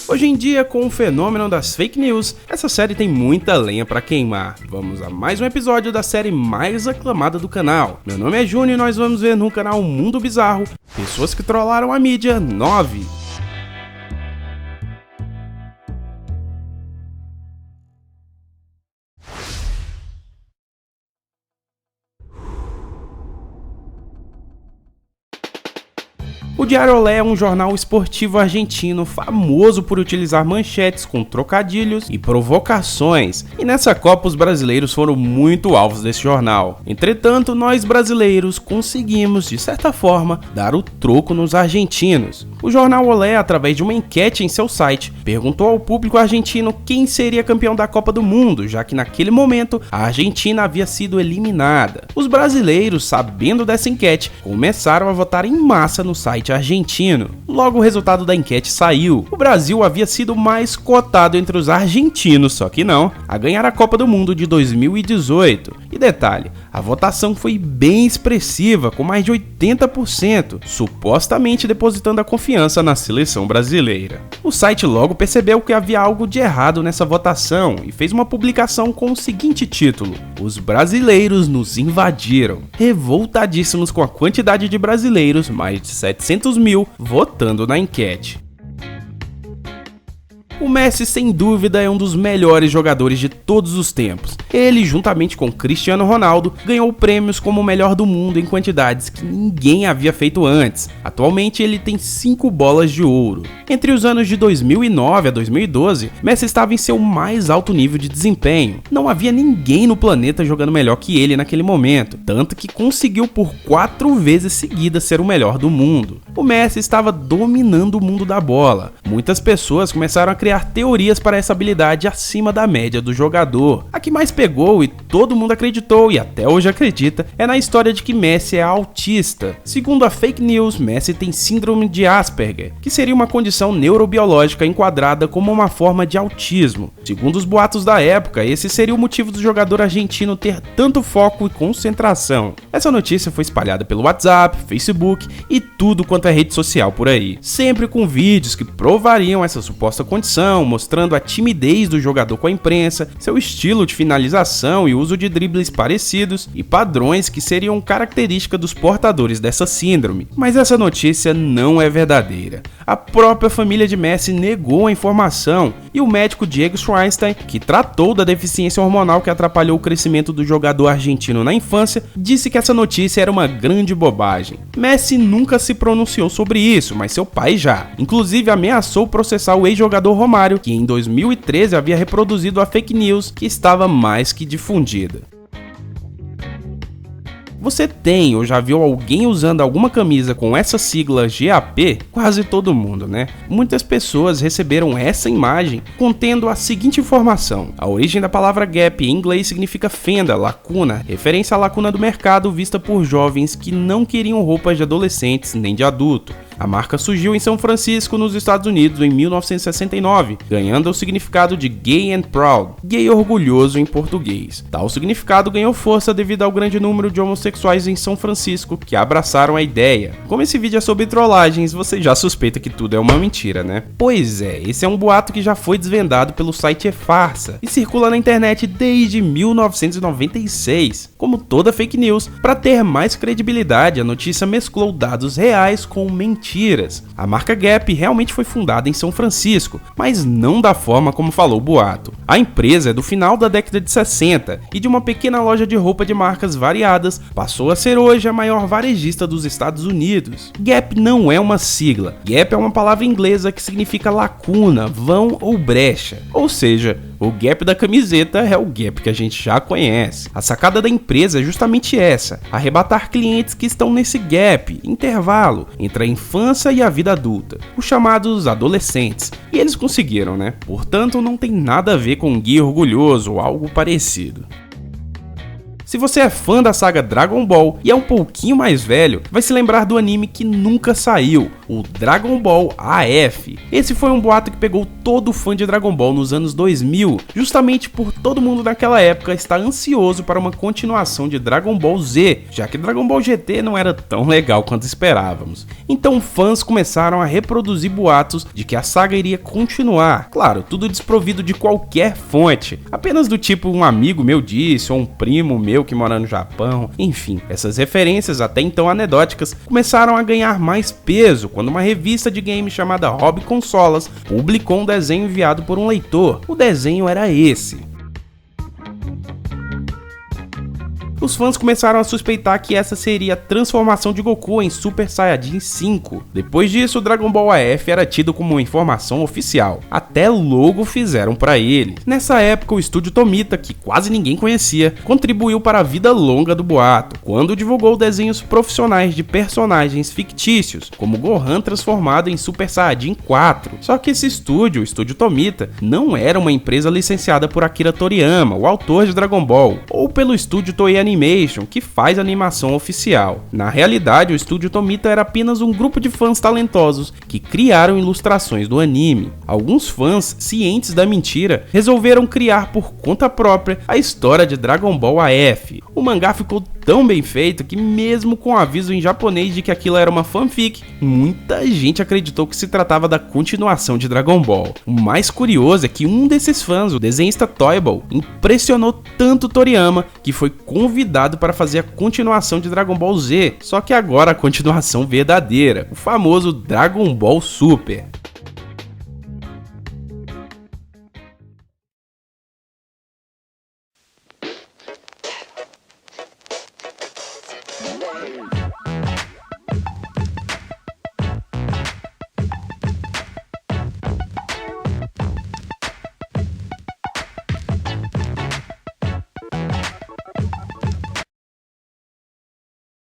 Hoje em dia, com o fenômeno das fake news, essa série tem muita lenha pra queimar. Vamos a mais um episódio da série mais aclamada do canal. Meu nome é Júnior e nós vamos ver no canal Mundo Bizarro pessoas que trollaram a mídia 9. O Diário Olé é um jornal esportivo argentino famoso por utilizar manchetes com trocadilhos e provocações, e nessa Copa os brasileiros foram muito alvos desse jornal. Entretanto, nós brasileiros conseguimos, de certa forma, dar o troco nos argentinos. O jornal Olé, através de uma enquete em seu site, perguntou ao público argentino quem seria campeão da Copa do Mundo, já que naquele momento a Argentina havia sido eliminada. Os brasileiros, sabendo dessa enquete, começaram a votar em massa no site argentino. Logo o resultado da enquete saiu. O Brasil havia sido mais cotado entre os argentinos, só que não, a ganhar a Copa do Mundo de 2018. E detalhe, a votação foi bem expressiva, com mais de 80%, supostamente depositando a confiança na seleção brasileira. O site logo percebeu que havia algo de errado nessa votação e fez uma publicação com o seguinte título: "Os brasileiros nos invadiram", revoltadíssimos com a quantidade de brasileiros, mais de 700 mil, votando na enquete. O Messi, sem dúvida, é um dos melhores jogadores de todos os tempos. Ele, juntamente com Cristiano Ronaldo, ganhou prêmios como o melhor do mundo em quantidades que ninguém havia feito antes. Atualmente, ele tem 5 bolas de ouro. Entre os anos de 2009 a 2012, Messi estava em seu mais alto nível de desempenho. Não havia ninguém no planeta jogando melhor que ele naquele momento, tanto que conseguiu por 4 vezes seguidas ser o melhor do mundo. O Messi estava dominando o mundo da bola. Muitas pessoas começaram a criar teorias para essa habilidade acima da média do jogador. A que mais pegou e todo mundo acreditou e até hoje acredita é na história de que Messi é autista. Segundo a fake news, Messi tem síndrome de Asperger, que seria uma condição neurobiológica enquadrada como uma forma de autismo. Segundo os boatos da época, esse seria o motivo do jogador argentino ter tanto foco e concentração. Essa notícia foi espalhada pelo WhatsApp, Facebook e tudo quanto é rede social por aí, sempre com vídeos que provariam essa suposta condição, mostrando a timidez do jogador com a imprensa, seu estilo de finalização e uso de dribles parecidos e padrões que seriam característica dos portadores dessa síndrome. Mas essa notícia não é verdadeira. A própria família de Messi negou a informação e o médico Diego Schweinstein, que tratou da deficiência hormonal que atrapalhou o crescimento do jogador argentino na infância, disse que essa notícia era uma grande bobagem. Messi nunca se pronunciou sobre isso, mas seu pai já. Inclusive ameaçou processar o ex-jogador Romário, que em 2013 havia reproduzido a fake news que estava mais que difundida. Você tem ou já viu alguém usando alguma camisa com essa sigla GAP? Quase todo mundo, né? Muitas pessoas receberam essa imagem contendo a seguinte informação: a origem da palavra gap em inglês significa fenda, lacuna, referência à lacuna do mercado vista por jovens que não queriam roupas de adolescentes nem de adulto. A marca surgiu em São Francisco, nos Estados Unidos, em 1969, ganhando o significado de gay and proud, gay orgulhoso em português. Tal significado ganhou força devido ao grande número de homossexuais em São Francisco que abraçaram a ideia. Como esse vídeo é sobre trollagens, você já suspeita que tudo é uma mentira, né? Pois é, esse é um boato que já foi desvendado pelo site E-Farsa e circula na internet desde 1996. Como toda fake news, para ter mais credibilidade, a notícia mesclou dados reais com mentiras. A marca Gap realmente foi fundada em São Francisco, mas não da forma como falou o boato. A empresa é do final da década de 60 e de uma pequena loja de roupa de marcas variadas passou a ser hoje a maior varejista dos Estados Unidos. Gap não é uma sigla. Gap é uma palavra inglesa que significa lacuna, vão ou brecha. Ou seja, o gap da camiseta é o gap que a gente já conhece. A sacada da empresa é justamente essa: arrebatar clientes que estão nesse gap, intervalo, entre a infância e a vida adulta, os chamados adolescentes. E eles conseguiram, né? Portanto, não tem nada a ver com gay orgulhoso ou algo parecido. Se você é fã da saga Dragon Ball e é um pouquinho mais velho, vai se lembrar do anime que nunca saiu, o Dragon Ball AF. Esse foi um boato que pegou todo fã de Dragon Ball nos anos 2000, justamente por todo mundo naquela época estar ansioso para uma continuação de Dragon Ball Z, já que Dragon Ball GT não era tão legal quanto esperávamos. Então fãs começaram a reproduzir boatos de que a saga iria continuar, claro, tudo desprovido de qualquer fonte, apenas do tipo um amigo meu disse ou um primo meu que mora no Japão. Enfim, essas referências até então anedóticas começaram a ganhar mais peso quando uma revista de games chamada Hobby Consolas publicou um desenho enviado por um leitor. O desenho era esse. Os fãs começaram a suspeitar que essa seria a transformação de Goku em Super Saiyajin 5. Depois disso, o Dragon Ball AF era tido como uma informação oficial. Até logo fizeram pra ele. Nessa época, o estúdio Tomita, que quase ninguém conhecia, contribuiu para a vida longa do boato, quando divulgou desenhos profissionais de personagens fictícios, como Gohan transformado em Super Saiyajin 4. Só que esse estúdio, o estúdio Tomita, não era uma empresa licenciada por Akira Toriyama, o autor de Dragon Ball, ou pelo estúdio Toei Animation, que faz animação oficial. Na realidade, o estúdio Tomita era apenas um grupo de fãs talentosos que criaram ilustrações do anime. Alguns fãs, cientes da mentira, resolveram criar por conta própria a história de Dragon Ball AF. O mangá ficou tão bem feito que, mesmo com o aviso em japonês de que aquilo era uma fanfic, muita gente acreditou que se tratava da continuação de Dragon Ball. O mais curioso é que um desses fãs, o desenhista Toyble, impressionou tanto Toriyama que foi convidado para fazer a continuação de Dragon Ball Z, só que agora a continuação verdadeira, o famoso Dragon Ball Super.